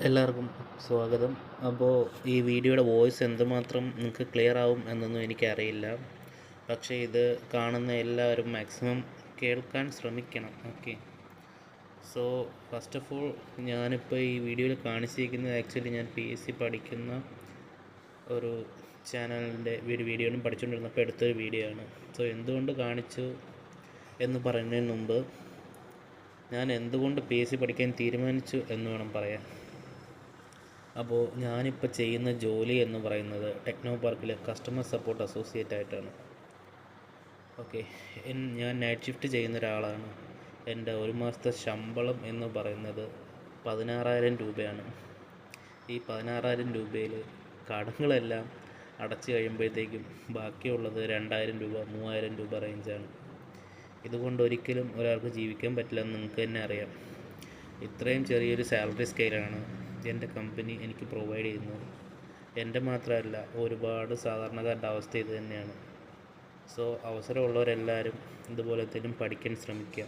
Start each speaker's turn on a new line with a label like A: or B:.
A: എല്ലാവർക്കും സ്വാഗതം. അപ്പോൾ ഈ വീഡിയോയുടെ വോയിസ് എന്തുമാത്രം നിങ്ങൾക്ക് ക്ലിയർ ആവും എന്നൊന്നും എനിക്കറിയില്ല. പക്ഷേ ഇത് കാണുന്ന എല്ലാവരും മാക്സിമം കേൾക്കാൻ ശ്രമിക്കണം. Okay. So first of all ഞാനിപ്പോൾ ഈ വീഡിയോയിൽ കാണിച്ചിരിക്കുന്നത് ആക്ച്വലി ഞാൻ PSC പഠിക്കുന്ന ഒരു ചാനലിൻ്റെ വീഡിയോയും പഠിച്ചുകൊണ്ടിരുന്നപ്പോൾ എടുത്തൊരു വീഡിയോ ആണ്. സോ എന്തുകൊണ്ട് കാണിച്ചു എന്ന് പറയുന്നതിന് മുമ്പ് ഞാൻ എന്തുകൊണ്ട് PSC പഠിക്കാൻ തീരുമാനിച്ചു എന്ന് വേണം പറയാൻ. അപ്പോൾ ഞാനിപ്പോൾ ചെയ്യുന്ന ജോലി എന്ന് പറയുന്നത് ടെക്നോ പാർക്കിലെ കസ്റ്റമർ സപ്പോർട്ട് അസോസിയേറ്റ് ആയിട്ടാണ്. ഓക്കെ. ഞാൻ നൈറ്റ് ഷിഫ്റ്റ് ചെയ്യുന്ന ഒരാളാണ്. എൻ്റെ ഒരു മാസത്തെ ശമ്പളം എന്ന് പറയുന്നത് 16,000 രൂപയാണ്. ഈ 16,000 രൂപയിൽ കടങ്ങളെല്ലാം അടച്ചു കഴിയുമ്പോഴത്തേക്കും ബാക്കിയുള്ളത് 2,000 രൂപ 3,000 രൂപ റേഞ്ചാണ്. ഇതുകൊണ്ട് ഒരിക്കലും ഒരാൾക്ക് ജീവിക്കാൻ പറ്റില്ലെന്ന് നിങ്ങൾക്ക് തന്നെ അറിയാം. ഇത്രയും ചെറിയൊരു സാലറി സ്കെയിലാണ് എൻ്റെ കമ്പനി എനിക്ക് പ്രൊവൈഡ് ചെയ്യുന്നത്. എൻ്റെ മാത്രമല്ല, ഒരുപാട് സാധാരണക്കാരുടെ അവസ്ഥ ഇത് തന്നെയാണ്. സോ അവസരമുള്ളവരെല്ലാവരും ഇതുപോലത്തേലും പഠിക്കാൻ ശ്രമിക്കുക.